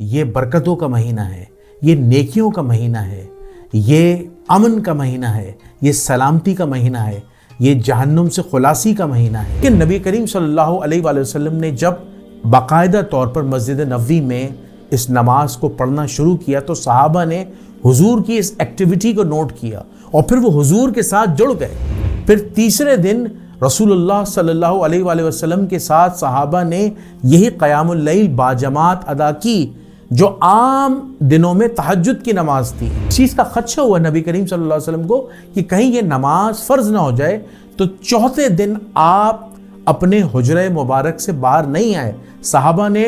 یہ برکتوں کا مہینہ ہے، یہ نیکیوں کا مہینہ ہے، یہ امن کا مہینہ ہے، یہ سلامتی کا مہینہ ہے، یہ جہنم سے خلاصی کا مہینہ ہے کہ نبی کریم صلی اللہ علیہ وآلہ وسلم نے جب باقاعدہ طور پر مسجد نبوی میں اس نماز کو پڑھنا شروع کیا تو صحابہ نے حضور کی اس ایکٹیویٹی کو نوٹ کیا اور پھر وہ حضور کے ساتھ جڑ گئے۔ پھر تیسرے دن رسول اللہ صلی اللہ علیہ وآلہ وسلم کے ساتھ صحابہ نے یہی قیام اللیل باجماعت ادا کی جو عام دنوں میں تہجد کی نماز تھی۔ اس چیز کا خدشہ ہوا نبی کریم صلی اللہ علیہ وسلم کو کہ کہیں یہ نماز فرض نہ ہو جائے، تو چوتھے دن آپ اپنے حجرہ مبارک سے باہر نہیں آئے۔ صحابہ نے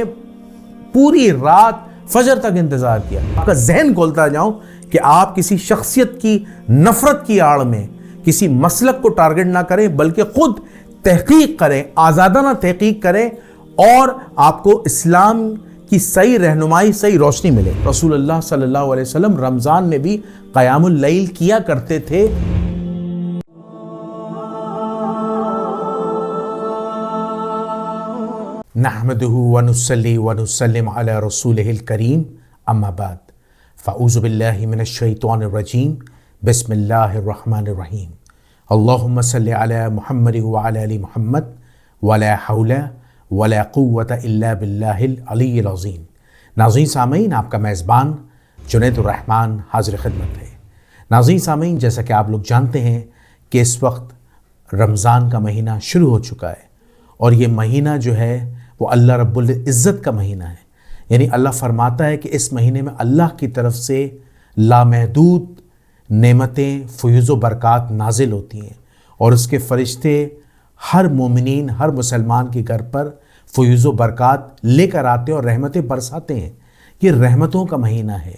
پوری رات فجر تک انتظار کیا۔ آپ کا ذہن کھولتا جاؤں کہ آپ کسی شخصیت کی نفرت کی آڑ میں کسی مسلک کو ٹارگٹ نہ کریں، بلکہ خود تحقیق کریں، آزادانہ تحقیق کریں اور آپ کو اسلام کی صحیح رہنمائی، صحیح روشنی ملے۔ رسول اللہ صلی اللہ علیہ وسلم رمضان میں بھی قیام اللیل کیا کرتے تھے۔ نحمدہ ونصلی ونسلم علی رسولہ الکریم، اما بعد فاعوذ باللہ من الشیطان الرجیم، بسم اللہ الرحمن الرحیم۔ اللہم صلی علی محمد وعلی آل محمد ولا حول ولا قوة الا باللہ العلی العظیم۔ ناظرین سامعین، آپ کا میزبان جنید الرحمن حاضر خدمت ہے۔ ناظرین سامعین، جیسا کہ آپ لوگ جانتے ہیں کہ اس وقت رمضان کا مہینہ شروع ہو چکا ہے، اور یہ مہینہ جو ہے وہ اللہ رب العزت کا مہینہ ہے۔ یعنی اللہ فرماتا ہے کہ اس مہینے میں اللہ کی طرف سے لامحدود نعمتیں، فیوز و برکات نازل ہوتی ہیں، اور اس کے فرشتے ہر مومنین، ہر مسلمان کے گھر پر فیوز و برکات لے کر آتے ہیں اور رحمتیں برساتے ہیں۔ یہ رحمتوں کا مہینہ ہے،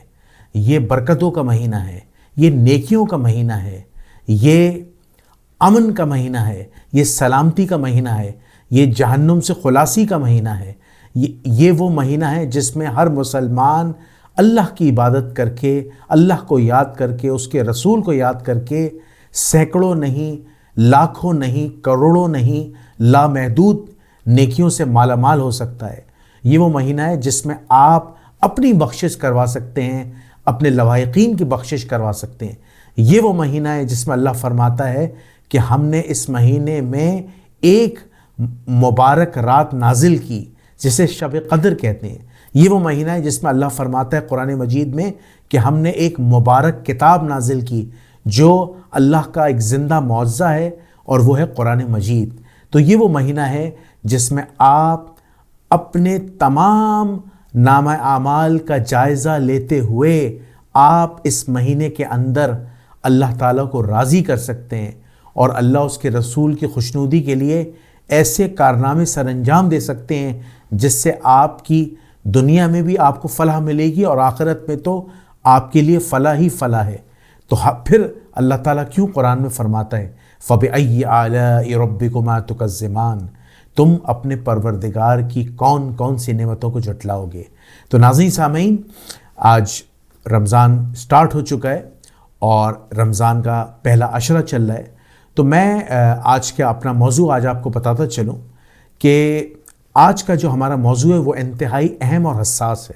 یہ برکتوں کا مہینہ ہے، یہ نیکیوں کا مہینہ ہے، یہ امن کا مہینہ ہے، یہ سلامتی کا مہینہ ہے، یہ جہنم سے خلاصی کا مہینہ ہے۔ یہ وہ مہینہ ہے جس میں ہر مسلمان اللہ کی عبادت کر کے، اللہ کو یاد کر کے، اس کے رسول کو یاد کر کے سینکڑوں نہیں، لاکھوں نہیں، کروڑوں نہیں، لامحدود نیکیوں سے مالا مال ہو سکتا ہے۔ یہ وہ مہینہ ہے جس میں آپ اپنی بخشش کروا سکتے ہیں، اپنے لواحقین کی بخشش کروا سکتے ہیں۔ یہ وہ مہینہ ہے جس میں اللہ فرماتا ہے کہ ہم نے اس مہینے میں ایک مبارک رات نازل کی جسے شب قدر کہتے ہیں۔ یہ وہ مہینہ ہے جس میں اللہ فرماتا ہے قرآن مجید میں کہ ہم نے ایک مبارک کتاب نازل کی جو اللہ کا ایک زندہ معجزہ ہے، اور وہ ہے قرآن مجید۔ تو یہ وہ مہینہ ہے جس میں آپ اپنے تمام نامہ اعمال کا جائزہ لیتے ہوئے آپ اس مہینے کے اندر اللہ تعالیٰ کو راضی کر سکتے ہیں، اور اللہ اس کے رسول کی خوشنودی کے لیے ایسے کارنامے سر انجام دے سکتے ہیں جس سے آپ کی دنیا میں بھی آپ کو فلاح ملے گی، اور آخرت میں تو آپ کے لیے فلاح ہی فلاح ہے۔ تو پھر اللہ تعالیٰ کیوں قرآن میں فرماتا ہے فَبِأَيِّ آلَاءِ رَبِّكُمَا تُكَذِّبَانِ، تم اپنے پروردگار کی کون کون سی نعمتوں کو جھٹلاؤ گے۔ تو ناظرین سامعین، آج رمضان سٹارٹ ہو چکا ہے اور رمضان کا پہلا عشرہ چل رہا ہے۔ تو میں آج کا اپنا موضوع آج آپ کو بتاتا چلوں کہ آج کا جو ہمارا موضوع ہے وہ انتہائی اہم اور حساس ہے۔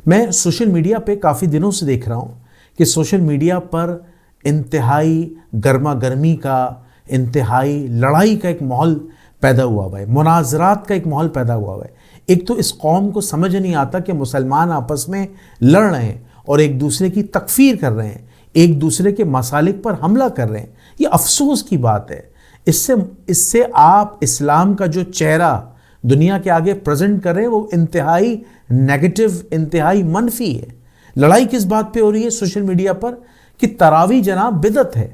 میں سوشل میڈیا پہ کافی دنوں سے دیکھ رہا ہوں کہ سوشل میڈیا پر انتہائی گرما گرمی کا، انتہائی لڑائی کا ایک ماحول پیدا ہوا ہے، مناظرات کا ایک ماحول پیدا ہوا ہے۔ ایک تو اس قوم کو سمجھ نہیں آتا کہ مسلمان آپس میں لڑ رہے ہیں اور ایک دوسرے کی تکفیر کر رہے ہیں، ایک دوسرے کے مسالک پر حملہ کر رہے ہیں۔ یہ افسوس کی بات ہے۔ اس سے آپ اسلام کا جو چہرہ دنیا کے آگے پریزنٹ کر رہے ہیں وہ انتہائی نیگیٹو، انتہائی منفی ہے۔ لڑائی کس بات پہ ہو رہی ہے سوشل میڈیا پر؟ کہ تراویح جناب بدعت ہے،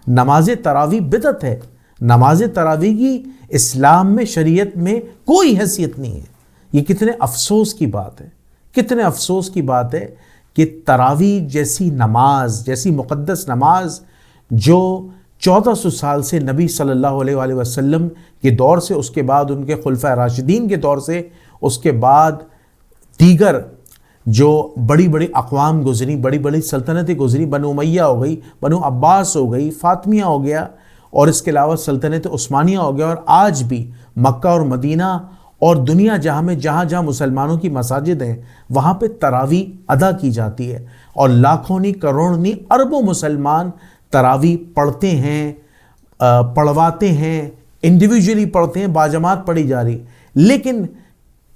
نماز تراویح بدعت ہے۔ نماز تراویح کی اسلام میں، شریعت میں کوئی حیثیت نہیں ہے۔ یہ کتنے افسوس کی بات ہے، کتنے افسوس کی بات ہے کہ تراویح جیسی نماز، جیسی مقدس نماز جو 1400 سال سے نبی صلی اللہ علیہ وآلہ وسلم کے دور سے، اس کے بعد ان کے خلفۂ راشدین کے دور سے، اس کے بعد دیگر جو بڑی بڑی اقوام گزری، بڑی بڑی سلطنتیں گزری، بنو امیہ ہو گئی، بنو عباس ہو گئی، فاطمیہ ہو گیا، اور اس کے علاوہ سلطنت عثمانیہ ہو گیا، اور آج بھی مکہ اور مدینہ اور دنیا جہاں میں جہاں مسلمانوں کی مساجد ہیں وہاں پہ تراویح ادا کی جاتی ہے، اور لاکھوں نہیں، کروڑوں نہیں، اربوں مسلمان تراویح پڑھتے ہیں، پڑھواتے ہیں، انڈیویجولی پڑھتے ہیں، باجماعت پڑھی جا رہی. لیکن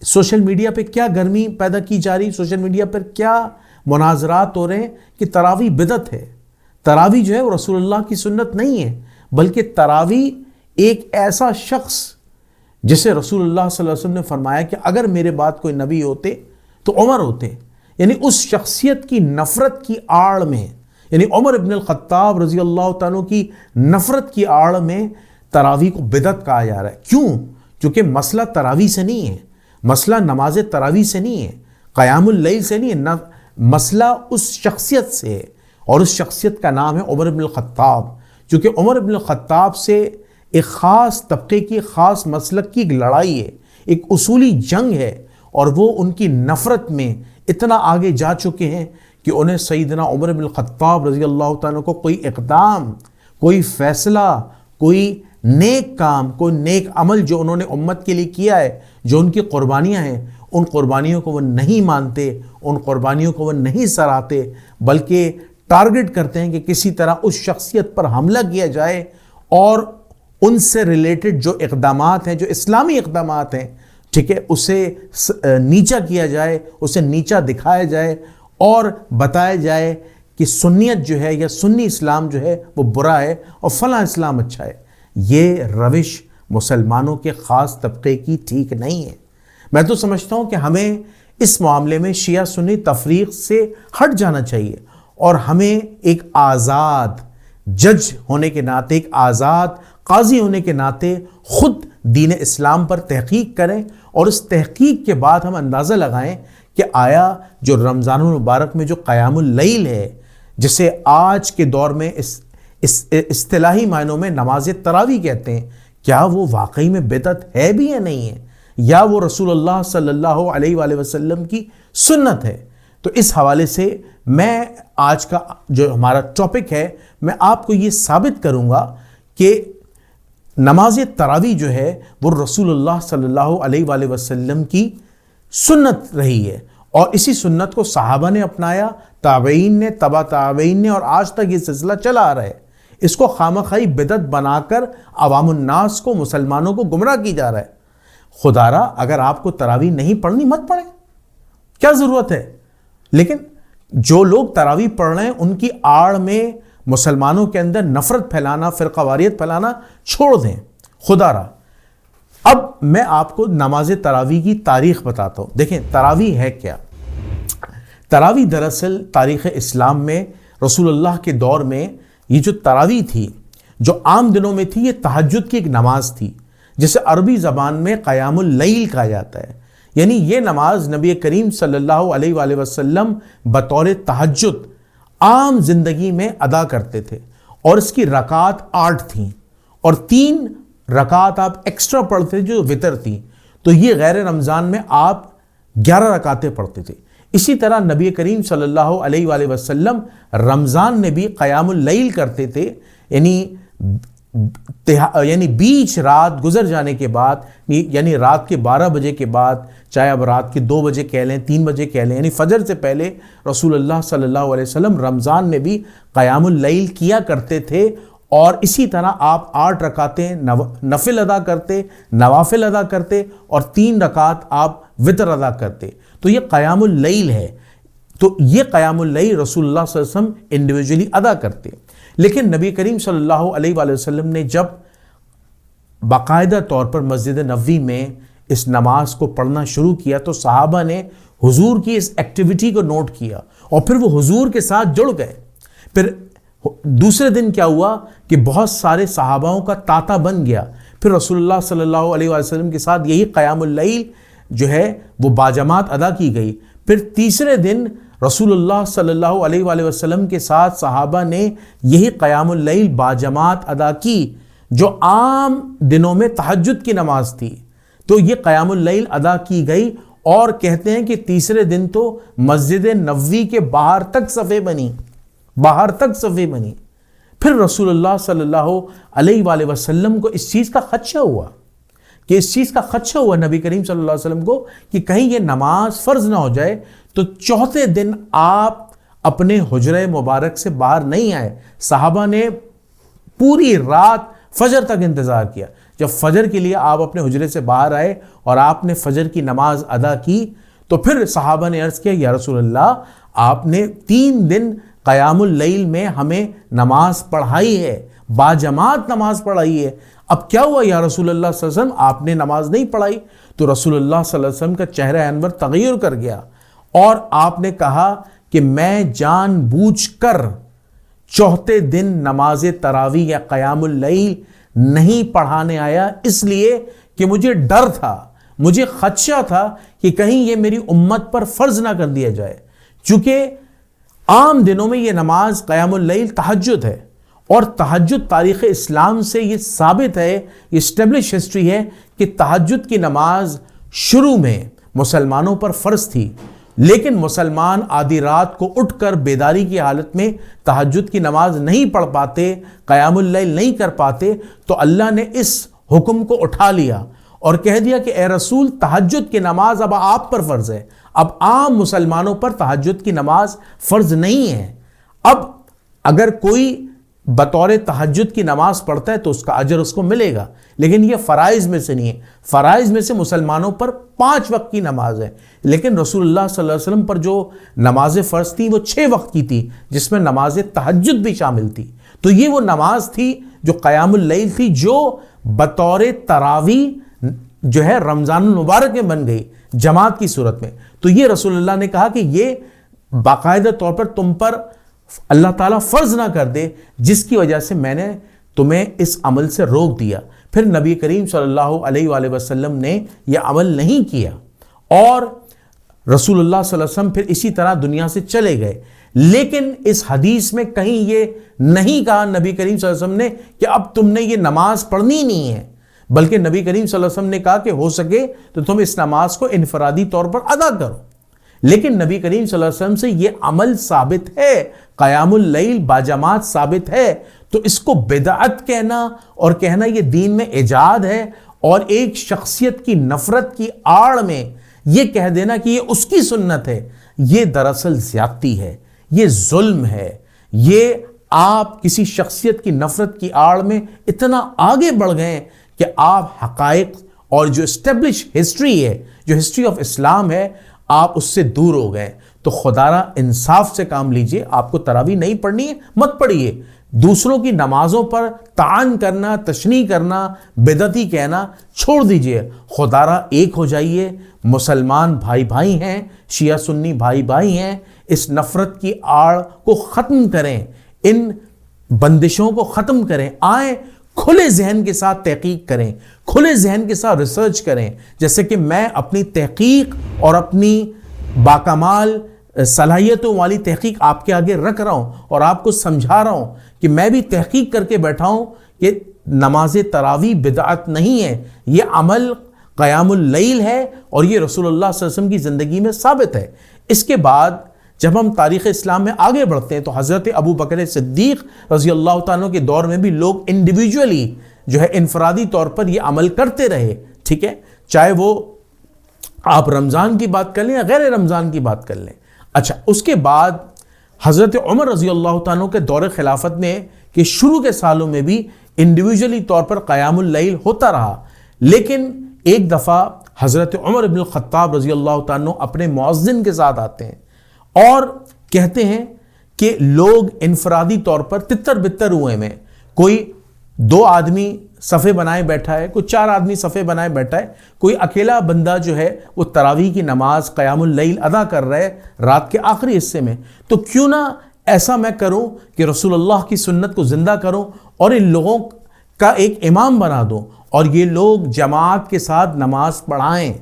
سوشل میڈیا پہ کیا گرمی پیدا کی جا رہی، سوشل میڈیا پر کیا مناظرات ہو رہے ہیں کہ تراویح بدعت ہے. تراویح جو ہے وہ رسول اللہ کی سنت نہیں ہے، بلکہ تراویح ایک ایسا شخص جسے رسول اللہ صلی اللہ علیہ وسلم نے فرمایا کہ اگر میرے بعد کوئی نبی ہوتے تو عمر ہوتے، یعنی اس شخصیت کی نفرت کی آڑ میں، یعنی عمر ابن الخطاب رضی اللہ تعالیٰ کی نفرت کی آڑ میں تراویح کو بدعت کہا جا رہا ہے. کیوں؟ کیونکہ مسئلہ تراویح سے نہیں ہے، مسئلہ نماز تراویح سے نہیں ہے، قیام اللیل سے نہیں ہے، مسئلہ اس شخصیت سے ہے، اور اس شخصیت کا نام ہے عمر ابن الخطاب. چونکہ عمر ابن الخطاب سے ایک خاص طبقے کی، خاص مسلک کی ایک لڑائی ہے، ایک اصولی جنگ ہے، اور وہ ان کی نفرت میں اتنا آگے جا چکے ہیں کہ انہیں سیدنا عمر بن الخطاب رضی اللہ تعالیٰ کو کوئی اقدام، کوئی فیصلہ، کوئی نیک کام، کوئی نیک عمل جو انہوں نے امت کے لیے کیا ہے، جو ان کی قربانیاں ہیں، ان قربانیوں کو وہ نہیں مانتے، ان قربانیوں کو وہ نہیں سراہتے، بلکہ ٹارگٹ کرتے ہیں کہ کسی طرح اس شخصیت پر حملہ کیا جائے اور ان سے ریلیٹڈ جو اقدامات ہیں، جو اسلامی اقدامات ہیں، ٹھیک ہے، اسے نیچا کیا جائے، اسے نیچا دکھایا جائے اور بتایا جائے کہ سنیت جو ہے یا سنی اسلام جو ہے وہ برا ہے اور فلاں اسلام اچھا ہے. یہ روش مسلمانوں کے خاص طبقے کی ٹھیک نہیں ہے. میں تو سمجھتا ہوں کہ ہمیں اس معاملے میں شیعہ سنی تفریق سے ہٹ جانا چاہیے، اور ہمیں ایک آزاد جج ہونے کے ناطے، ایک آزاد قاضی ہونے کے ناطے خود دین اسلام پر تحقیق کریں، اور اس تحقیق کے بعد ہم اندازہ لگائیں کہ آیا جو رمضان المبارک میں جو قیام اللیل ہے، جسے آج کے دور میں اصطلاحی معنوں میں نماز تراویح کہتے ہیں، کیا وہ واقعی میں بدعت ہے بھی یا نہیں ہے، یا وہ رسول اللہ صلی اللہ علیہ وآلہ وسلم کی سنت ہے. تو اس حوالے سے میں آج کا جو ہمارا ٹاپک ہے، میں آپ کو یہ ثابت کروں گا کہ نماز تراویح جو ہے وہ رسول اللہ صلی اللہ علیہ وآلہ وسلم کی سنت رہی ہے، اور اسی سنت کو صحابہ نے اپنایا، تابعین نے، تبع تابعین نے، اور آج تک یہ سلسلہ چلا آ رہا ہے. اس کو خامخواہی بدعت بنا کر عوام الناس کو، مسلمانوں کو گمراہ کی جا رہا ہے. خدا را اگر آپ کو تراویح نہیں پڑھنی مت پڑھیں، کیا ضرورت ہے. لیکن جو لوگ تراویح پڑھ رہے ہیں ان کی آڑ میں مسلمانوں کے اندر نفرت پھیلانا، فرقہ واریت پھیلانا چھوڑ دیں. خدا را اب میں آپ کو نماز تراویح کی تاریخ بتاتا ہوں. دیکھیں تراویح ہے کیا. تراویح دراصل تاریخ اسلام میں رسول اللہ کے دور میں یہ جو تراویح تھی، جو عام دنوں میں تھی، یہ تہجد کی ایک نماز تھی، جسے عربی زبان میں قیام اللیل کہا جاتا ہے. یعنی یہ نماز نبی کریم صلی اللہ علیہ وآلہ وسلم بطور تہجد عام زندگی میں ادا کرتے تھے، اور اس کی رکعات 8 تھیں، اور 3 رکعات آپ ایکسٹرا پڑھتے تھے جو وتر تھی. تو یہ غیر رمضان میں آپ 11 رکعتیں پڑھتے تھے. اسی طرح نبی کریم صلی اللہ علیہ وآلہ وسلم رمضان میں بھی قیام اللیل کرتے تھے، یعنی بیچ رات گزر جانے کے بعد، یعنی رات کے 12 بجے کے بعد، چاہے اب رات کے 2 بجے کہہ لیں، 3 بجے کہہ لیں، یعنی فجر سے پہلے رسول اللہ صلی اللہ علیہ وسلم رمضان میں بھی قیام اللیل کیا کرتے تھے. اور اسی طرح آپ 8 رکعتیں نفل ادا کرتے، نوافل ادا کرتے، اور 3 رکعت آپ وتر ادا کرتے. تو یہ قیام اللیل ہے. تو یہ قیام اللیل رسول اللہ صلی اللہ علیہ وسلم انڈیویجولی ادا کرتے. لیکن نبی کریم صلی اللہ علیہ وآلہ وسلم نے جب باقاعدہ طور پر مسجد نبوی میں اس نماز کو پڑھنا شروع کیا تو صحابہ نے حضور کی اس ایکٹیویٹی کو نوٹ کیا، اور پھر وہ حضور کے ساتھ جڑ گئے. پھر دوسرے دن کیا ہوا کہ بہت سارے صحاباؤں کا تاتا بن گیا. پھر رسول اللہ صلی اللہ علیہ وآلہ وسلم کے ساتھ یہی قیام اللیل جو ہے وہ باجماعت ادا کی گئی. پھر تیسرے دن رسول اللہ صلی اللہ علیہ وآلہ وسلم کے ساتھ صحابہ نے یہی قیام اللیل باجماعت ادا کی، جو عام دنوں میں تہجد کی نماز تھی. تو یہ قیام اللیل ادا کی گئی، اور کہتے ہیں کہ تیسرے دن تو مسجد نبوی کے باہر تک صفیں بنی، باہر تک صفیں بنی. پھر رسول اللہ صلی اللہ علیہ وآلہ وسلم کو اس چیز کا خدشہ ہوا کہ اس چیز کا خدشہ ہوا نبی کریم صلی اللہ علیہ وسلم کو کہ کہیں یہ نماز فرض نہ ہو جائے، تو چوتھے دن آپ اپنے حجرہ مبارک سے باہر نہیں آئے۔ صحابہ نے پوری رات فجر تک انتظار کیا۔ جب فجر کے لیے آپ اپنے حجرے سے باہر آئے اور آپ نے فجر کی نماز ادا کی، تو پھر صحابہ نے عرض کیا یا رسول اللہ، آپ نے 3 دن قیام اللیل میں ہمیں نماز پڑھائی ہے، باجماعت نماز پڑھائی ہے، اب کیا ہوا یا رسول اللہ صلی اللہ علیہ وسلم، آپ نے نماز نہیں پڑھائی؟ تو رسول اللہ صلی اللہ علیہ وسلم کا چہرہ انور تغیر کر گیا اور آپ نے کہا کہ میں جان بوجھ کر چوتھے دن نماز تراویح یا قیام اللیل نہیں پڑھانے آیا، اس لیے کہ مجھے ڈر تھا، مجھے خدشہ تھا کہ کہیں یہ میری امت پر فرض نہ کر دیا جائے۔ چونکہ عام دنوں میں یہ نماز قیام اللیل تہجد ہے، اور تہجد تاریخ اسلام سے یہ ثابت ہے، یہ اسٹیبلش ہسٹری ہے کہ تہجد کی نماز شروع میں مسلمانوں پر فرض تھی، لیکن مسلمان آدھی رات کو اٹھ کر بیداری کی حالت میں تہجد کی نماز نہیں پڑھ پاتے، قیام اللیل نہیں کر پاتے، تو اللہ نے اس حکم کو اٹھا لیا اور کہہ دیا کہ اے رسول، تہجد کی نماز اب آپ پر فرض ہے، اب عام مسلمانوں پر تہجد کی نماز فرض نہیں ہے۔ اب اگر کوئی بطور تہجد کی نماز پڑھتا ہے تو اس کا اجر اس کو ملے گا، لیکن یہ فرائض میں سے نہیں ہے۔ فرائض میں سے مسلمانوں پر 5 وقت کی نماز ہے، لیکن رسول اللہ صلی اللہ علیہ وسلم پر جو نماز فرض تھی وہ 6 وقت کی تھی، جس میں نماز تہجد بھی شامل تھی۔ تو یہ وہ نماز تھی جو قیام اللیل تھی، جو بطور تراویح جو ہے رمضان المبارک میں بن گئی جماعت کی صورت میں۔ تو یہ رسول اللہ نے کہا کہ یہ باقاعدہ طور پر تم پر اللہ تعالیٰ فرض نہ کر دے، جس کی وجہ سے میں نے تمہیں اس عمل سے روک دیا۔ پھر نبی کریم صلی اللہ علیہ وآلہ وسلم نے یہ عمل نہیں کیا، اور رسول اللہ صلی اللہ علیہ وسلم پھر اسی طرح دنیا سے چلے گئے۔ لیکن اس حدیث میں کہیں یہ نہیں کہا نبی کریم صلی اللہ علیہ وسلم نے کہ اب تم نے یہ نماز پڑھنی نہیں ہے، بلکہ نبی کریم صلی اللہ علیہ وسلم نے کہا کہ ہو سکے تو تم اس نماز کو انفرادی طور پر ادا کرو۔ لیکن نبی کریم صلی اللہ علیہ وسلم سے یہ عمل ثابت ہے، قیام اللیل باجماعت ثابت ہے، تو اس کو بدعت کہنا اور کہنا یہ دین میں ایجاد ہے، اور ایک شخصیت کی نفرت کی آڑ میں یہ کہہ دینا کہ یہ اس کی سنت ہے، یہ دراصل زیادتی ہے، یہ ظلم ہے۔ یہ آپ کسی شخصیت کی نفرت کی آڑ میں اتنا آگے بڑھ گئے کہ آپ حقائق اور جو اسٹیبلش ہسٹری ہے، جو ہسٹری آف اسلام ہے، آپ اس سے دور ہو گئے۔ تو خدارہ انصاف سے کام لیجئے، آپ کو تراویح نہیں پڑھنی ہے، مت پڑھیے۔ دوسروں کی نمازوں پر طعن کرنا، تشنیع کرنا، بدعتی کہنا چھوڑ دیجئے۔ خدارہ ایک ہو جائیے، مسلمان بھائی بھائی ہیں، شیعہ سنی بھائی بھائی ہیں، اس نفرت کی آڑ کو ختم کریں، ان بندشوں کو ختم کریں، آئیں کھلے ذہن کے ساتھ تحقیق کریں، کھلے ذہن کے ساتھ ریسرچ کریں، جیسے کہ میں اپنی تحقیق اور اپنی باکمال صلاحیتوں والی تحقیق آپ کے آگے رکھ رہا ہوں اور آپ کو سمجھا رہا ہوں کہ میں بھی تحقیق کر کے بیٹھا ہوں کہ نماز تراویح بدعت نہیں ہے، یہ عمل قیام اللیل ہے، اور یہ رسول اللہ صلی اللہ علیہ وسلم کی زندگی میں ثابت ہے۔ اس کے بعد جب ہم تاریخ اسلام میں آگے بڑھتے ہیں تو حضرت ابو بکر صدیق رضی اللہ تعالیٰ کے دور میں بھی لوگ انڈیویجولی جو ہے انفرادی طور پر یہ عمل کرتے رہے، ٹھیک ہے، چاہے وہ آپ رمضان کی بات کر لیں یا غیر رمضان کی بات کر لیں۔ اچھا، اس کے بعد حضرت عمر رضی اللہ تعالیٰ کے دور خلافت میں کہ شروع کے سالوں میں بھی انڈیویجولی طور پر قیام اللیل ہوتا رہا، لیکن ایک دفعہ حضرت عمر بن الخطاب رضی اللہ تعالیٰ اپنے مؤذن کے ساتھ آتے ہیں اور کہتے ہیں کہ لوگ انفرادی طور پر تتر بتر ہوئے میں، کوئی 2 آدمی صفے بنائے بیٹھا ہے، کوئی 4 آدمی صفے بنائے بیٹھا ہے، کوئی اکیلا بندہ جو ہے وہ تراویح کی نماز قیام اللیل ادا کر رہا ہے رات کے آخری حصے میں، تو کیوں نہ ایسا میں کروں کہ رسول اللہ کی سنت کو زندہ کروں اور ان لوگوں کا ایک امام بنا دوں اور یہ لوگ جماعت کے ساتھ نماز پڑھائیں۔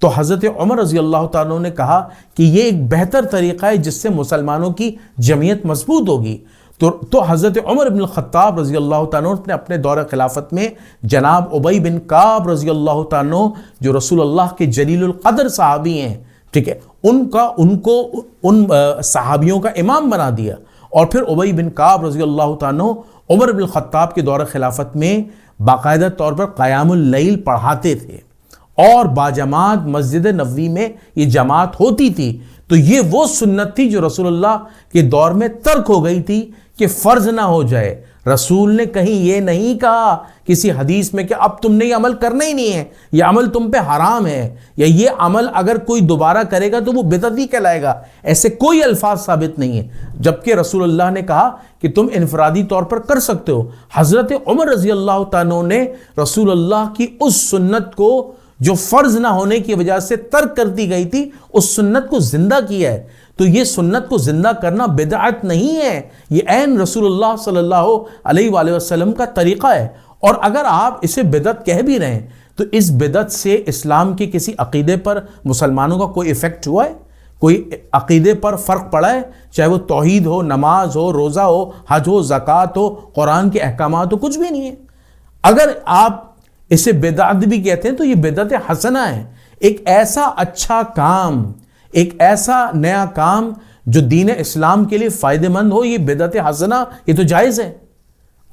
تو حضرت عمر رضی اللہ تعالیٰ نے کہا کہ یہ ایک بہتر طریقہ ہے جس سے مسلمانوں کی جمعیت مضبوط ہوگی۔ تو حضرت عمر بن الخطاب رضی اللہ تعالیٰ نے اپنے دور خلافت میں جناب ابی بن کعب رضی اللہ تعالیٰ جو رسول اللہ کے جلیل القدر صحابی ہیں، ٹھیک ہے، ان کو صحابیوں کا امام بنا دیا، اور پھر ابی بن کعب رضی اللہ تعالیٰ عمر بن الخطاب کے دور خلافت میں باقاعدہ طور پر قیام اللیل پڑھاتے تھے اور باجماعت مسجد نبوی میں یہ جماعت ہوتی تھی، تو یہ وہ سنت تھی جو رسول اللہ کے دور میں ترک ہو گئی تھی کہ فرض نہ ہو جائے۔ رسول نے کہیں یہ نہیں کہا کسی حدیث میں کہ اب تم نے یہ عمل کرنا ہی نہیں ہے، یہ عمل تم پہ حرام ہے، یا یہ عمل اگر کوئی دوبارہ کرے گا تو وہ بدعتی کہلائے گا، ایسے کوئی الفاظ ثابت نہیں ہے۔ جبکہ رسول اللہ نے کہا کہ تم انفرادی طور پر کر سکتے ہو۔ حضرت عمر رضی اللہ تعالیٰ نے رسول اللہ کی اس سنت کو جو فرض نہ ہونے کی وجہ سے ترک کر دی گئی تھی، اس سنت کو زندہ کیا ہے۔ تو یہ سنت کو زندہ کرنا بدعت نہیں ہے، یہ عین رسول اللہ صلی اللہ علیہ وآلہ وسلم کا طریقہ ہے۔ اور اگر آپ اسے بدعت کہہ بھی رہے ہیں تو اس بدعت سے اسلام کے کسی عقیدے پر مسلمانوں کا کوئی ایفیکٹ ہوا ہے؟ کوئی عقیدے پر فرق پڑا ہے؟ چاہے وہ توحید ہو، نماز ہو، روزہ ہو، حج ہو، زکوٰۃ ہو، قرآن کے احکامات ہو، کچھ بھی نہیں ہے۔ اگر آپ اسے بدعت بھی کہتے ہیں تو یہ بدعت حسنہ ہے، ایک ایسا اچھا کام، ایک ایسا نیا کام جو دین اسلام کے لیے فائدہ مند ہو، یہ بدعت حسنہ، یہ تو جائز ہے۔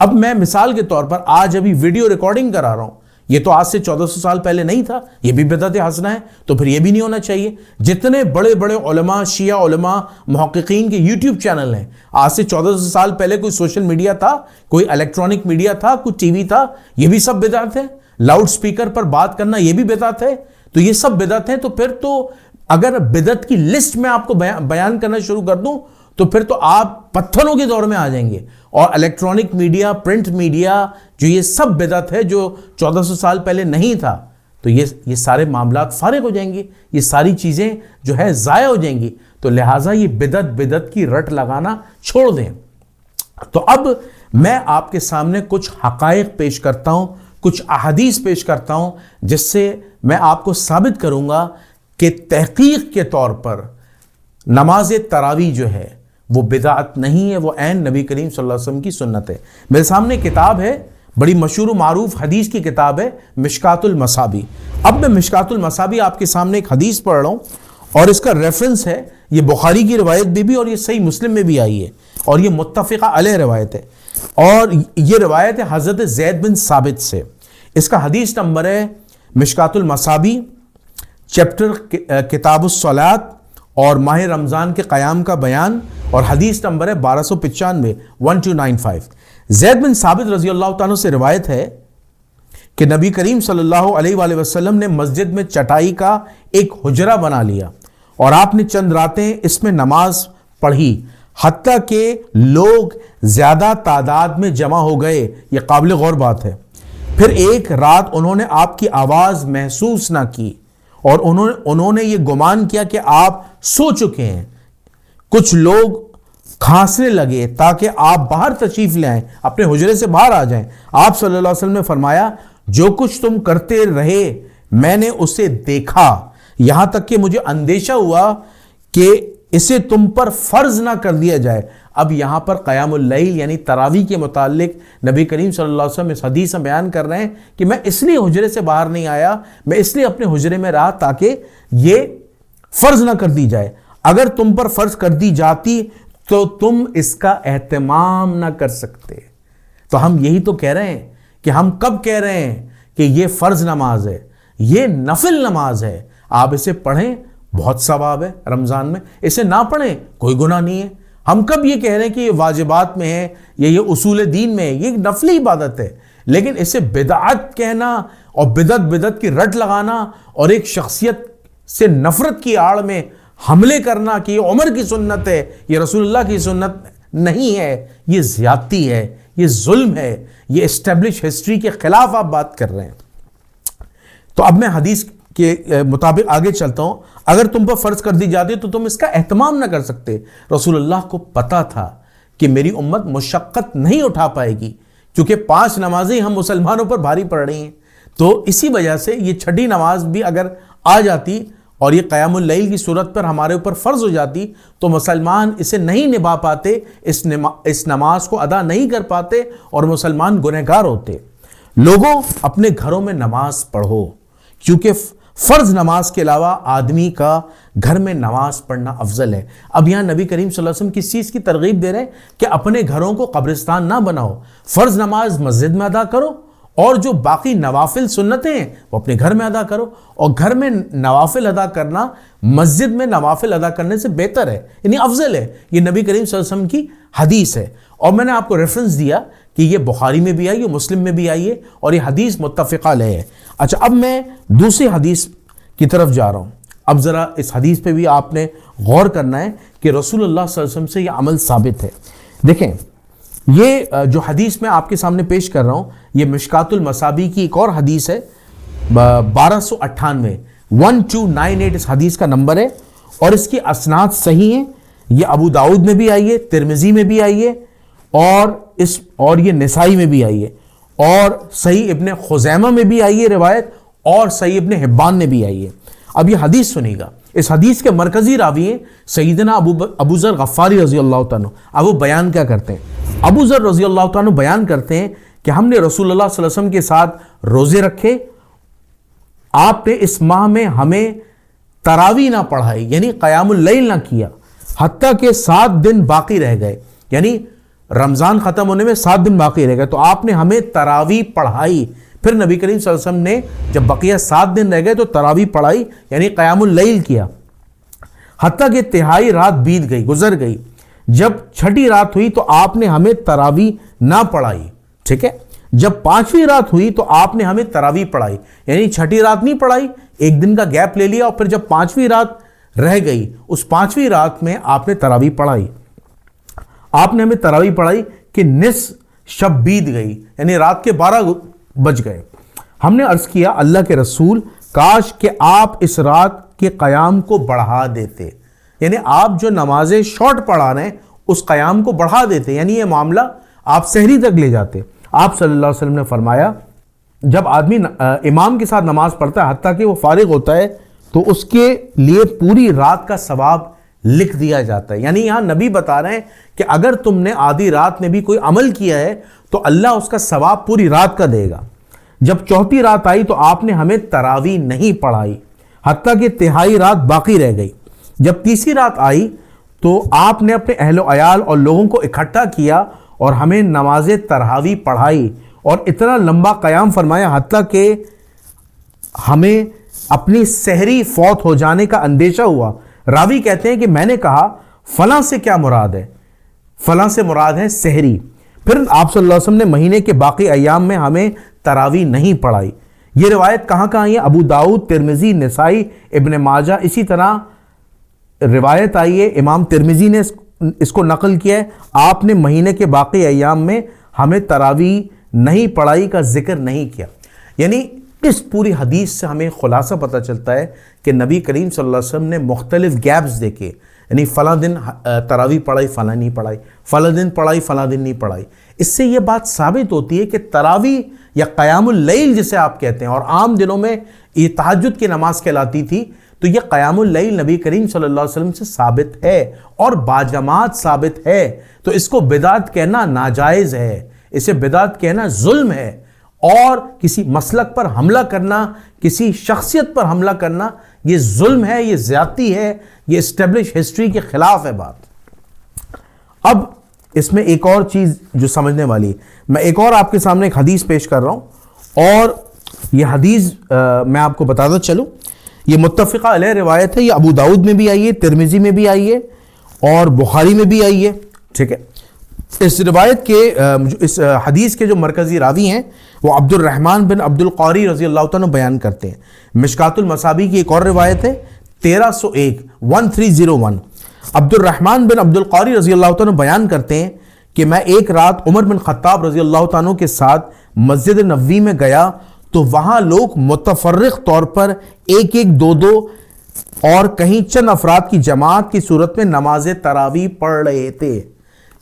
اب میں مثال کے طور پر آج ابھی ویڈیو ریکارڈنگ کرا رہا ہوں، یہ تو آج سے 1400 سال پہلے نہیں تھا، یہ بھی بدعت حسنہ ہے، تو پھر یہ بھی نہیں ہونا چاہیے۔ جتنے بڑے بڑے علماء، شیعہ علماء، محققین کے یوٹیوب چینل ہیں، آج سے 1400 سال پہلے کوئی سوشل میڈیا تھا، کوئی الیکٹرانک میڈیا تھا، کوئی ٹی وی تھا، یہ بھی سب بدعت ہے۔ لاؤڈ سپیکر پر بات کرنا یہ بھی بدعت ہے، تو یہ سب بدعت ہے۔ تو پھر تو اگر بدعت کی لسٹ میں آپ کو بیان کرنا شروع کر دوں تو پھر تو آپ پتھروں کے دور میں آ جائیں گے۔ اور الیکٹرانک میڈیا، پرنٹ میڈیا، جو یہ سب بدعت ہے جو 1400 سال پہلے نہیں تھا، تو یہ سارے معاملات فارغ ہو جائیں گے، یہ ساری چیزیں جو ہے ضائع ہو جائیں گی۔ تو لہٰذا یہ بدعت کی رٹ لگانا چھوڑ دیں۔ تو اب میں آپ کے سامنے کچھ حقائق پیش کرتا ہوں، کچھ احادیث پیش کرتا ہوں، جس سے میں آپ کو ثابت کروں گا کہ تحقیق کے طور پر نماز تراویح جو ہے وہ بدعت نہیں ہے، وہ عین نبی کریم صلی اللہ علیہ وسلم کی سنت ہے۔ میرے سامنے کتاب ہے، بڑی مشہور و معروف حدیث کی کتاب ہے، مشکات المصابیح۔ اب میں مشکات المصابیح آپ کے سامنے ایک حدیث پڑھ رہا ہوں، اور اس کا ریفرنس ہے، یہ بخاری کی روایت میں بھی اور یہ صحیح مسلم میں بھی آئی ہے، اور یہ متفقہ علیہ روایت ہے، اور یہ روایت ہے حضرت زید بن ثابت سے۔ اس کا حدیث نمبر ہے مشکات المصابیح، چیپٹر کتاب الصلاۃ اور ماہ رمضان کے قیام کا بیان، اور حدیث نمبر ہے 1295 1295۔ زید بن ثابت رضی اللہ تعالیٰ سے روایت ہے کہ نبی کریم صلی اللہ علیہ وآلہ وسلم نے مسجد میں چٹائی کا ایک حجرہ بنا لیا، اور آپ نے چند راتیں اس میں نماز پڑھی، حتیٰ کہ لوگ زیادہ تعداد میں جمع ہو گئے۔ یہ قابل غور بات ہے۔ پھر ایک رات انہوں نے آپ کی آواز محسوس نہ کی، اور انہوں نے یہ گمان کیا کہ آپ سو چکے ہیں۔ کچھ لوگ کھانسنے لگے تاکہ آپ باہر تشریف لے آئیں، اپنے حجرے سے باہر آ جائیں۔ آپ صلی اللہ علیہ وسلم نے فرمایا، جو کچھ تم کرتے رہے میں نے اسے دیکھا، یہاں تک کہ مجھے اندیشہ ہوا کہ اسے تم پر فرض نہ کر دیا جائے۔ اب یہاں پر قیام اللیل یعنی تراویح کے متعلق نبی کریم صلی اللہ علیہ وسلم اس حدیث میں بیان کر رہے ہیں کہ میں اس لیے حجرے سے باہر نہیں آیا، میں اس لیے اپنے حجرے میں رہا تاکہ یہ فرض نہ کر دی جائے۔ اگر تم پر فرض کر دی جاتی تو تم اس کا اہتمام نہ کر سکتے۔ تو ہم یہی تو کہہ رہے ہیں کہ ہم کب کہہ رہے ہیں کہ یہ فرض نماز ہے، یہ نفل نماز ہے، آپ اسے پڑھیں، بہت ثواب ہے رمضان میں، اسے نہ پڑھیں کوئی گناہ نہیں ہے۔ ہم کب یہ کہہ رہے ہیں کہ یہ واجبات میں ہے، یہ اصول دین میں ہے، یہ نفلی عبادت ہے، لیکن اسے بدعت کہنا اور بدعت کی رٹ لگانا اور ایک شخصیت سے نفرت کی آڑ میں حملے کرنا کہ یہ عمر کی سنت ہے، یہ رسول اللہ کی سنت نہیں ہے، یہ زیادتی ہے، یہ ظلم ہے، یہ اسٹیبلش ہسٹری کے خلاف آپ بات کر رہے ہیں۔ تو اب میں حدیث کے مطابق آگے چلتا ہوں۔ اگر تم پر فرض کر دی جاتی تو تم اس کا اہتمام نہ کر سکتے۔ رسول اللہ کو پتا تھا کہ میری امت مشقت نہیں اٹھا پائے گی، کیونکہ 5 نمازیں ہم مسلمانوں پر بھاری پڑ رہی ہیں، تو اسی وجہ سے یہ چھٹی نماز بھی اگر آ جاتی اور یہ قیام اللیل کی صورت پر ہمارے اوپر فرض ہو جاتی تو مسلمان اسے نہیں نبھا پاتے، اس نماز کو ادا نہیں کر پاتے اور مسلمان گنہگار ہوتے۔ لوگوں اپنے گھروں میں نماز پڑھو، کیونکہ فرض نماز کے علاوہ آدمی کا گھر میں نماز پڑھنا افضل ہے۔ اب یہاں نبی کریم صلی اللہ علیہ وسلم کس چیز کی ترغیب دے رہے ہیں کہ اپنے گھروں کو قبرستان نہ بناؤ، فرض نماز مسجد میں ادا کرو اور جو باقی نوافل سنتیں ہیں وہ اپنے گھر میں ادا کرو، اور گھر میں نوافل ادا کرنا مسجد میں نوافل ادا کرنے سے بہتر ہے، یعنی افضل ہے۔ یہ نبی کریم صلی اللہ علیہ وسلم کی حدیث ہے، اور میں نے آپ کو ریفرنس دیا کہ یہ بخاری میں بھی آئی ہے، مسلم میں بھی آئی ہے، اور یہ حدیث متفقہ علیہ ہے۔ اچھا، اب میں دوسری حدیث کی طرف جا رہا ہوں۔ اب ذرا اس حدیث پہ بھی آپ نے غور کرنا ہے کہ رسول اللہ صلی اللہ علیہ وسلم سے یہ عمل ثابت ہے۔ دیکھیں، یہ جو حدیث میں آپ کے سامنے پیش کر رہا ہوں، یہ مشکات المصابیح کی ایک اور حدیث ہے، 1298 1298 اس حدیث کا نمبر ہے، اور اس کی اسناد صحیح ہیں۔ یہ ابو داؤد میں بھی آئی ہے، ترمذی میں بھی آئی ہے، اور یہ نسائی میں بھی آئی ہے، اور صحیح ابن خزیمہ میں بھی آئی ہے روایت، اور صحیح ابن حبان میں بھی آئی ہے۔ اب یہ حدیث سنیے گا، اس حدیث کے مرکزی راوی ہیں سیدنا ابو ذر غفاری رضی اللہ تعالیٰ عنہ۔ اب وہ بیان کیا کرتے ہیں؟ ابو ذر رضی اللہ تعالیٰ عنہ بیان کرتے ہیں کہ ہم نے رسول اللہ صلی اللہ علیہ وسلم کے ساتھ روزے رکھے، آپ نے اس ماہ میں ہمیں تراویح نہ پڑھائی، یعنی قیام اللیل نہ کیا، حتیٰ کہ 7 دن باقی رہ گئے، یعنی رمضان ختم ہونے میں 7 دن باقی رہ گئے، تو آپ نے ہمیں تراویح پڑھائی۔ پھر نبی کریم صلی اللہ علیہ وسلم نے جب بقیہ 7 دن رہ گئے تو تراویح پڑھائی، یعنی قیام اللیل کیا، حتیٰ کہ تہائی رات بیت گئی، گزر گئی۔ جب چھٹی رات ہوئی تو آپ نے ہمیں تراویح نہ پڑھائی، ٹھیک ہے۔ جب 5ویں رات ہوئی تو آپ نے ہمیں تراویح پڑھائی، یعنی چھٹی رات نہیں پڑھائی، ایک دن کا گیپ لے لیا، اور پھر جب 5ویں رات رہ گئی، اس 5ویں رات میں آپ نے تراویح پڑھائی۔ آپ نے ہمیں تراویح پڑھائی کہ نصف شب بیت گئی، یعنی رات کے 12 بج گئے۔ ہم نے عرض کیا، اللہ کے رسول، کاش کہ آپ اس رات کے قیام کو بڑھا دیتے، یعنی آپ جو نمازیں شارٹ پڑھا رہے ہیں اس قیام کو بڑھا دیتے، یعنی یہ معاملہ آپ سحری تک لے جاتے۔ آپ صلی اللہ علیہ وسلم نے فرمایا، جب آدمی امام کے ساتھ نماز پڑھتا ہے حتیٰ کہ وہ فارغ ہوتا ہے تو اس کے لیے پوری رات کا ثواب لکھ دیا جاتا ہے۔ یعنی یہاں نبی بتا رہے ہیں کہ اگر تم نے آدھی رات میں بھی کوئی عمل کیا ہے تو اللہ اس کا ثواب پوری رات کا دے گا۔ جب 4تھی رات آئی تو آپ نے ہمیں تراویح نہیں پڑھائی، حتیٰ کہ تہائی رات باقی رہ گئی۔ جب 3ری رات آئی تو آپ نے اپنے اہل و عیال اور لوگوں کو اکٹھا کیا اور ہمیں نماز تراویح پڑھائی، اور اتنا لمبا قیام فرمایا حتیٰ کہ ہمیں اپنی سحری فوت ہو جانے کا اندیشہ ہوا۔ راوی کہتے ہیں کہ میں نے کہا، فلاں سے کیا مراد ہے؟ فلاں سے مراد ہے سحری۔ پھر آپ صلی اللہ علیہ وسلم نے مہینے کے باقی ایام میں ہمیں تراویح نہیں پڑھائی۔ یہ روایت کہاں کہاں آئی ہے؟ ابو داؤد، ترمذی، نسائی، ابن ماجہ، اسی طرح روایت آئی ہے، امام ترمذی نے اس کو نقل کیا ہے، آپ نے مہینے کے باقی ایام میں ہمیں تراویح نہیں پڑھائی کا ذکر نہیں کیا۔ یعنی اس پوری حدیث سے ہمیں خلاصہ پتہ چلتا ہے کہ نبی کریم صلی اللہ علیہ وسلم نے مختلف گیپس دیکھے، یعنی فلاں دن تراویح پڑھائی، فلاں نہیں پڑھائی، فلاں دن پڑھائی، فلاں دن نہیں پڑھائی۔ اس سے یہ بات ثابت ہوتی ہے کہ تراویح یا قیام اللیل جسے آپ کہتے ہیں، اور عام دنوں میں یہ تہجد کی نماز کہلاتی تھی، تو یہ قیام اللیل نبی کریم صلی اللہ علیہ وسلم سے ثابت ہے اور باجماعت ثابت ہے۔ تو اس کو بدعت کہنا ناجائز ہے، اسے بدعت کہنا ظلم ہے، اور کسی مسلک پر حملہ کرنا، کسی شخصیت پر حملہ کرنا، یہ ظلم ہے، یہ زیادتی ہے، یہ اسٹیبلش ہسٹری کے خلاف ہے بات۔ اب اس میں ایک اور چیز جو سمجھنے والی ہے، میں ایک اور آپ کے سامنے ایک حدیث پیش کر رہا ہوں، اور یہ حدیث میں آپ کو بتاتا چلوں، یہ متفقہ علیہ روایت ہے، یہ ابو داؤد میں بھی آئی ہے، ترمذی میں بھی آئی ہے، اور بخاری میں بھی آئی ہے، ٹھیک ہے۔ اس روایت کے اس حدیث کے جو مرکزی راوی ہیں وہ عبد الرحمن بن عبد القاری رضی اللہ تعالیٰ بیان کرتے ہیں۔ مشکات المصابیح کی ایک اور روایت ہے 1301 عبد الرحمن بن عبد القاری رضی اللہ تعالیٰ بیان کرتے ہیں کہ میں ایک رات عمر بن خطاب رضی اللہ تعالیٰ کے ساتھ مسجد نبوی میں گیا تو وہاں لوگ متفرق طور پر ایک ایک دو دو اور کہیں چند افراد کی جماعت کی صورت میں نماز تراویح پڑھ رہے تھے۔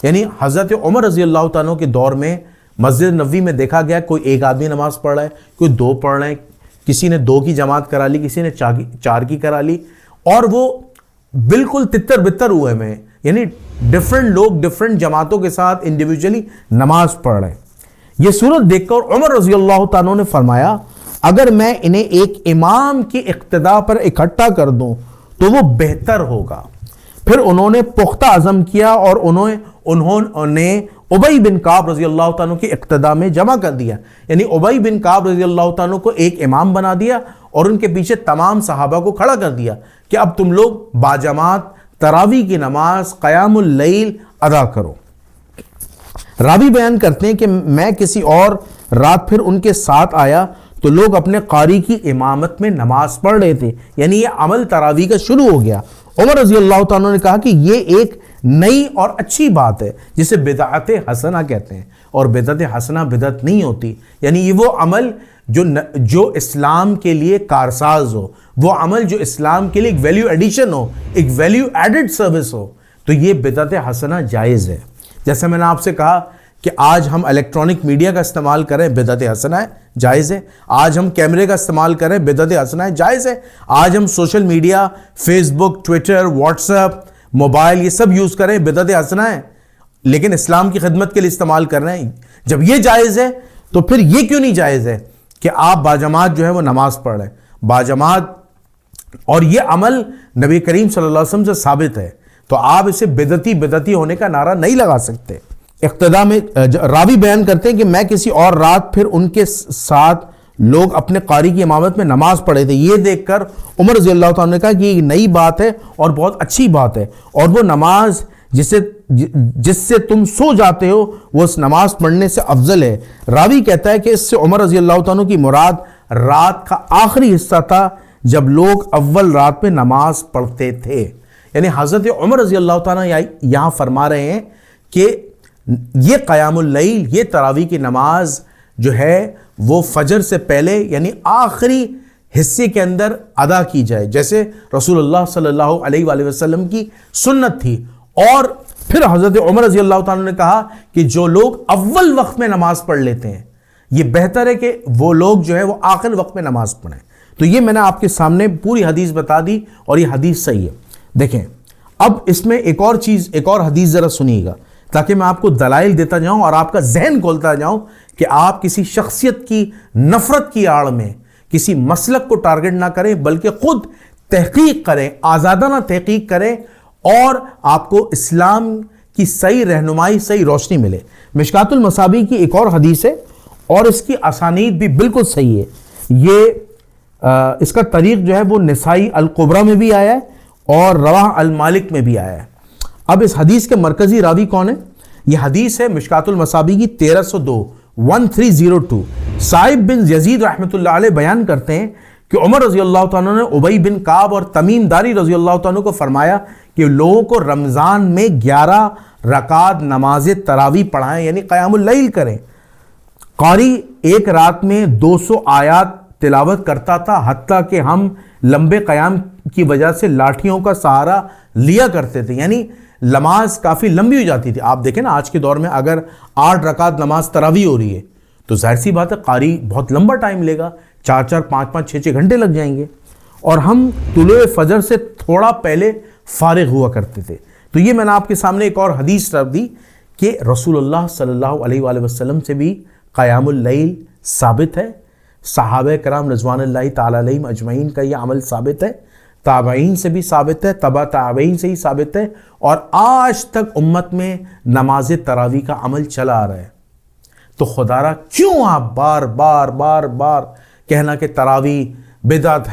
یعنی حضرت عمر رضی اللہ تعالیٰ کے دور میں مسجد نبوی میں دیکھا گیا کوئی ایک آدمی نماز پڑھ رہا ہے، کوئی 2 پڑھ رہے ہیں، کسی نے 2 کی جماعت کرا لی، کسی نے 4 کی کرا لی، اور وہ بالکل تتر بتر ہوئے میں، یعنی ڈیفرنٹ لوگ ڈیفرنٹ جماعتوں کے ساتھ انڈیویجولی نماز پڑھ رہے ہیں۔ یہ صورت دیکھ کر عمر رضی اللہ تعالیٰ نے فرمایا، اگر میں انہیں ایک امام کی اقتداء پر اکٹھا کر دوں تو وہ بہتر ہوگا۔ پھر انہوں نے پختہ عزم کیا اور انہوں نے ابی بن کعب رضی اللہ تعالیٰ کے اقتداء میں جمع کر دیا. یعنی ابی بن کعب رضی اللہ تعالیٰ کو ایک امام بنا دیا اور ان کے پیچھے تمام صحابہ کو کھڑا کر دیا کہ اب تم لوگ باجماعت تراویح کی نماز قیام اللیل ادا کرو. راوی بیان کرتے ہیں کہ میں کسی اور رات پھر ان کے ساتھ آیا تو لوگ اپنے قاری کی امامت میں نماز پڑھ رہے تھے. یعنی یہ عمل تراویح کا شروع ہو گیا. عمر رضی اللہ تعالیٰ نے کہا کہ یہ ایک نئی اور اچھی بات ہے جسے بدعت حسنہ کہتے ہیں، اور بدعت حسنہ بدعت نہیں ہوتی. یعنی یہ وہ عمل جو اسلام کے لیے کارساز ہو، وہ عمل جو اسلام کے لیے ایک ویلیو ایڈیشن ہو، ایک ویلیو ایڈڈ سروس ہو، تو یہ بدعت حسنہ جائز ہے. جیسے میں نے آپ سے کہا کہ آج ہم الیکٹرانک میڈیا کا استعمال کریں بدعت حسنہ ہے، جائز ہے. آج ہم کیمرے کا استعمال کریں بدعت حسنہ ہے، جائز ہے. آج ہم سوشل میڈیا، فیس بک، ٹویٹر، واٹس ایپ، موبائل یہ سب یوز کریں بدعت حسنہ ہے، لیکن اسلام کی خدمت کے لیے استعمال کر رہے ہیں. جب یہ جائز ہے تو پھر یہ کیوں نہیں جائز ہے کہ آپ باجماعت جو ہے وہ نماز پڑھ رہے ہیں باجماعت، اور یہ عمل نبی کریم صلی اللہ علیہ وسلم سے ثابت ہے، تو آپ اسے بدعتی ہونے کا نعرہ نہیں لگا سکتے. اقتداء میں راوی بیان کرتے ہیں کہ میں کسی اور رات پھر ان کے ساتھ لوگ اپنے قاری کی امامت میں نماز پڑھے تھے. یہ دیکھ کر عمر رضی اللہ تعالیٰ نے کہا کہ یہ نئی بات ہے اور بہت اچھی بات ہے، اور وہ نماز جس سے تم سو جاتے ہو وہ اس نماز پڑھنے سے افضل ہے. راوی کہتا ہے کہ اس سے عمر رضی اللہ تعالیٰ کی مراد رات کا آخری حصہ تھا جب لوگ اول رات میں نماز پڑھتے تھے. یعنی حضرت عمر رضی اللہ تعالیٰ یہاں فرما رہے ہیں کہ یہ قیام اللیل، یہ تراویح کی نماز جو ہے وہ فجر سے پہلے یعنی آخری حصے کے اندر ادا کی جائے، جیسے رسول اللہ صلی اللہ علیہ وآلہ وسلم کی سنت تھی. اور پھر حضرت عمر رضی اللہ تعالیٰ نے کہا کہ جو لوگ اول وقت میں نماز پڑھ لیتے ہیں یہ بہتر ہے کہ وہ لوگ جو ہے وہ آخر وقت میں نماز پڑھیں. تو یہ میں نے آپ کے سامنے پوری حدیث بتا دی اور یہ حدیث صحیح ہے. دیکھیں اب اس میں ایک اور حدیث ذرا سنیے گا تاکہ میں آپ کو دلائل دیتا جاؤں اور آپ کا ذہن کھولتا جاؤں کہ آپ کسی شخصیت کی نفرت کی آڑ میں کسی مسلک کو ٹارگٹ نہ کریں بلکہ خود تحقیق کریں، آزادانہ تحقیق کریں اور آپ کو اسلام کی صحیح رہنمائی، صحیح روشنی ملے. مشکات المصابیح کی ایک اور حدیث ہے اور اس کی اسانید بھی بالکل صحیح ہے. یہ اس کا طریق جو ہے وہ نسائی الکبریٰ میں بھی آیا ہے اور رواہ المالک میں بھی آیا ہے. اب اس حدیث کے مرکزی راوی کون ہے؟ یہ حدیث ہے مشکات المصابیح کی 1302 صاحب بن یزید رحمۃ اللہ علیہ بیان کرتے ہیں کہ عمر رضی اللہ تعالیٰ نے ابی بن کعب اور تمیم داری رضی اللہ تعالیٰ کو فرمایا کہ لوگوں کو رمضان میں 11 رکعت نماز تراویح پڑھائیں، یعنی قیام اللیل کریں. قاری ایک رات میں 200 آیات تلاوت کرتا تھا، حتیٰ کہ ہم لمبے قیام کی وجہ سے لاٹھیوں کا سہارا لیا کرتے تھے. یعنی نماز کافی لمبی ہو جاتی تھی. آپ دیکھیں نا آج کے دور میں اگر 8 رکعت نماز تراویح ہو رہی ہے تو ظاہر سی بات ہے قاری بہت لمبا ٹائم لے گا، 4 5 6 گھنٹے لگ جائیں گے. اور ہم طلوع فجر سے تھوڑا پہلے فارغ ہوا کرتے تھے. تو یہ میں نے آپ کے سامنے ایک اور حدیث رکھ دی کہ رسول اللہ صلی اللہ علیہ وآلہ وسلم سے بھی قیام اللیل ثابت ہے، صحابہ کرام رضوان اللہ تعالی علیہم اجمعین کا یہ عمل ثابت ہے، تابعین سے بھی ثابت ہے، تبع تابعین سے ہی ثابت ہے، اور آج تک امت میں نماز تراویح کا عمل چلا آ رہا ہے. تو خدا را کیوں آپ بار بار کہنا کہ تراویح بدعت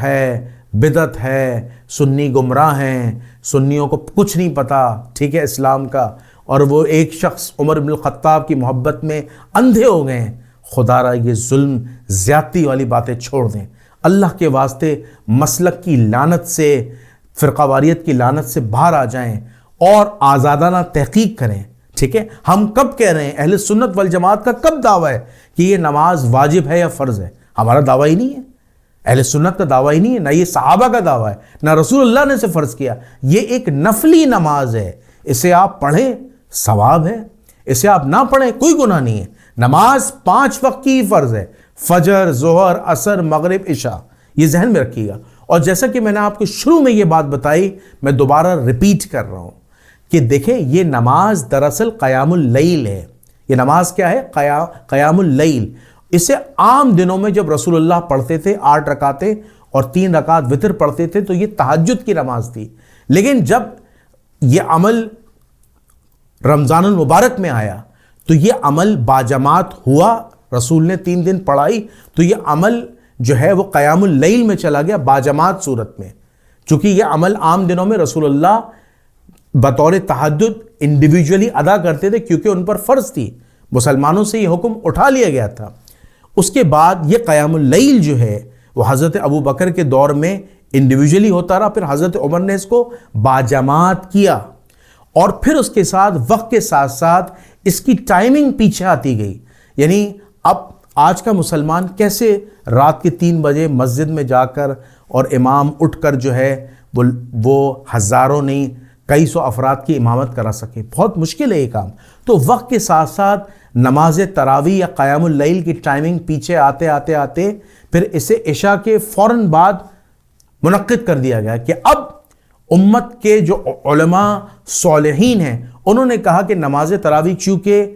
ہے، سنی گمراہ ہیں، سنیوں کو کچھ نہیں پتا ٹھیک ہے اسلام کا، اور وہ ایک شخص عمر بن الخطاب کی محبت میں اندھے ہو گئے ہیں. خدا را یہ ظلم زیادتی والی باتیں چھوڑ دیں. اللہ کے واسطے مسلک کی لعنت سے، فرقہ واریت کی لعنت سے باہر آ جائیں اور آزادانہ تحقیق کریں. ٹھیک ہے، ہم کب کہہ رہے ہیں، اہل سنت والجماعت کا کب دعویٰ ہے کہ یہ نماز واجب ہے یا فرض ہے؟ ہمارا دعویٰ ہی نہیں ہے، اہل سنت کا دعویٰ ہی نہیں ہے، نہ یہ صحابہ کا دعویٰ ہے، نہ رسول اللہ نے اسے فرض کیا. یہ ایک نفلی نماز ہے، اسے آپ پڑھیں ثواب ہے، اسے آپ نہ پڑھیں کوئی گناہ نہیں ہے. نماز 5 وقت کی فرض ہے، فجر، ظہر، عصر، مغرب، عشاء. یہ ذہن میں رکھیے گا. اور جیسا کہ میں نے آپ کو شروع میں یہ بات بتائی، میں دوبارہ ریپیٹ کر رہا ہوں کہ دیکھیں یہ نماز دراصل قیام اللیل ہے. یہ نماز کیا ہے؟ قیام اللیل. اسے عام دنوں میں جب رسول اللہ پڑھتے تھے 8 رکعتیں اور 3 رکعت وتر پڑھتے تھے تو یہ تہجد کی نماز تھی. لیکن جب یہ عمل رمضان المبارک میں آیا تو یہ عمل باجماعت ہوا، رسول نے 3 دن پڑھائی، تو یہ عمل جو ہے وہ قیام اللیل میں چلا گیا باجماعت صورت میں. چونکہ یہ عمل عام دنوں میں رسول اللہ بطور تہجد انڈیویجولی ادا کرتے تھے، کیونکہ ان پر فرض تھی، مسلمانوں سے یہ حکم اٹھا لیا گیا تھا. اس کے بعد یہ قیام اللیل جو ہے وہ حضرت ابو بکر کے دور میں انڈیویجولی ہوتا رہا، پھر حضرت عمر نے اس کو باجماعت کیا، اور پھر اس کے ساتھ وقت کے ساتھ ساتھ اس کی ٹائمنگ پیچھے آتی گئی. یعنی اب آج کا مسلمان کیسے رات کے 3 بجے مسجد میں جا کر اور امام اٹھ کر جو ہے وہ ہزاروں نہیں کئی سو افراد کی امامت کرا سکے، بہت مشکل ہے یہ کام. تو وقت کے ساتھ ساتھ نماز تراویح یا قیام اللیل کی ٹائمنگ پیچھے آتے آتے آتے پھر اسے عشاء کے فوراً بعد منعقد کر دیا گیا کہ اب امت کے جو علماء صالحین ہیں انہوں نے کہا کہ نماز تراویح چونکہ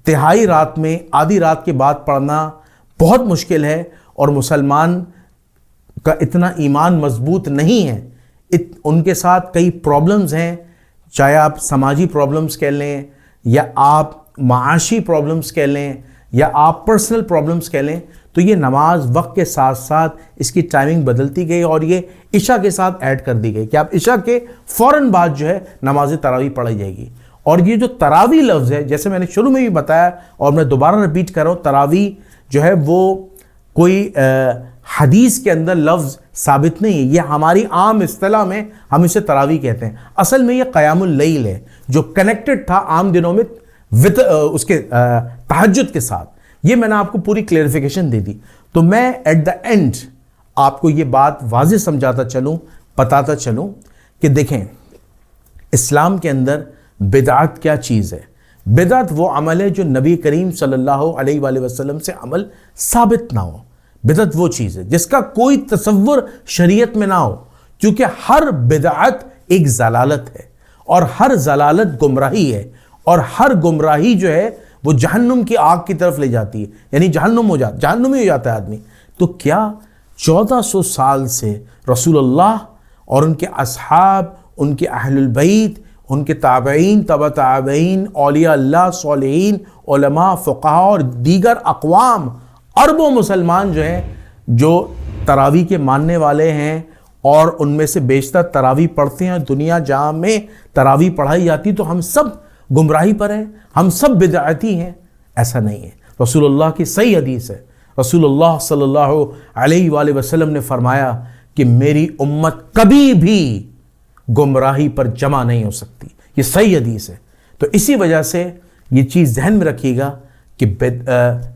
تہائی رات میں آدھی رات کے بعد پڑھنا بہت مشکل ہے اور مسلمان کا اتنا ایمان مضبوط نہیں ہے، ان کے ساتھ کئی پرابلمز ہیں، چاہے آپ سماجی پرابلمز کہہ لیں یا آپ معاشی پرابلمز کہہ لیں یا آپ پرسنل پرابلمز کہہ لیں، تو یہ نماز وقت کے ساتھ ساتھ اس کی ٹائمنگ بدلتی گئی اور یہ عشاء کے ساتھ ایڈ کر دی گئی کہ آپ عشاء کے فوراً بعد جو ہے نماز تراویح پڑھی جائے گی. اور یہ جو تراویح لفظ ہے، جیسے میں نے شروع میں بھی بتایا اور میں دوبارہ ریپیٹ کر رہا ہوں، تراویح جو ہے وہ کوئی حدیث کے اندر لفظ ثابت نہیں ہے، یہ ہماری عام اصطلاح میں ہم اسے تراویح کہتے ہیں. اصل میں یہ قیام اللیل ہے جو کنیکٹڈ تھا عام دنوں میں اس کے تہجد کے ساتھ. یہ میں نے آپ کو پوری کلیریفیکیشن دے دی. تو میں ایٹ دا اینڈ آپ کو یہ بات واضح سمجھاتا چلوں، بتاتا چلوں کہ دیکھیں اسلام کے اندر بدعت کیا چیز ہے. بدعت وہ عمل ہے جو نبی کریم صلی اللہ علیہ وآلہ وسلم سے عمل ثابت نہ ہو. بدعت وہ چیز ہے جس کا کوئی تصور شریعت میں نہ ہو، کیونکہ ہر بدعت ایک ضلالت ہے اور ہر ضلالت گمراہی ہے، اور ہر گمراہی جو ہے وہ جہنم کی آگ کی طرف لے جاتی ہے، یعنی جہنمی ہو جاتا ہے آدمی. تو کیا 1400 سال سے رسول اللہ اور ان کے اصحاب، ان کے اہل البیت، ان کے تابعین، تبع تابعین، اولیاء اللہ، صالحین، علماء، فقہاء اور دیگر اقوام، اربوں مسلمان جو ہیں جو تراویح کے ماننے والے ہیں اور ان میں سے بیشتر تراویح پڑھتے ہیں، دنیا جہاں میں تراویح پڑھائی جاتی، تو ہم سب گمراہی پر ہیں، ہم سب بدعتی ہیں؟ ایسا نہیں ہے. رسول اللہ کی صحیح حدیث ہے، رسول اللہ صلی اللہ علیہ وآلہ وسلم نے فرمایا کہ میری امت کبھی بھی گمراہی پر جمع نہیں ہو سکتی. یہ صحیح حدیث ہے. تو اسی وجہ سے یہ چیز ذہن میں رکھیے گا کہ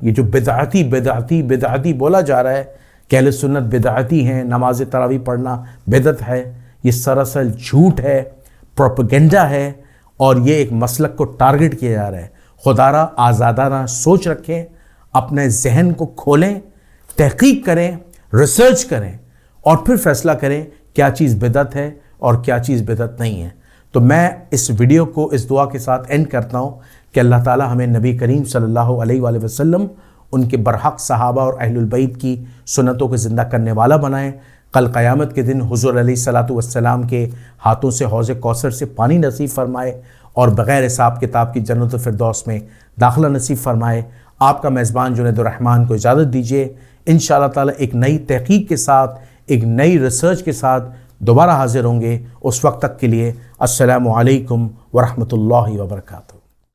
یہ جو بدعتی بولا جا رہا ہے کہ اہل سنت بدعتی ہیں، نماز تراویح پڑھنا بدعت ہے، یہ سراسر جھوٹ ہے، پروپیگنڈا ہے، اور یہ ایک مسلک کو ٹارگٹ کیا جا رہا ہے. خدارہ آزادانہ سوچ رکھیں، اپنے ذہن کو کھولیں، تحقیق کریں، ریسرچ کریں اور پھر فیصلہ کریں کیا چیز بدعت ہے اور کیا چیز بدعت نہیں ہے. تو میں اس ویڈیو کو اس دعا کے ساتھ اینڈ کرتا ہوں کہ اللہ تعالی ہمیں نبی کریم صلی اللہ علیہ وآلہ وسلم، ان کے برحق صحابہ اور اہل البیت کی سنتوں کو زندہ کرنے والا بنائیں. کل قیامت کے دن حضور علیہ الصلوۃ والسلام کے ہاتھوں سے حوض کوثر سے پانی نصیب فرمائے اور بغیر حساب کتاب کی جنت الفردوس میں داخلہ نصیب فرمائے. آپ کا میزبان جنید الرحمن کو اجازت دیجیے. انشاءاللہ تعالی ایک نئی تحقیق کے ساتھ، ایک نئی ریسرچ کے ساتھ دوبارہ حاضر ہوں گے. اس وقت تک کے لیے السلام علیکم ورحمۃ اللہ وبرکاتہ.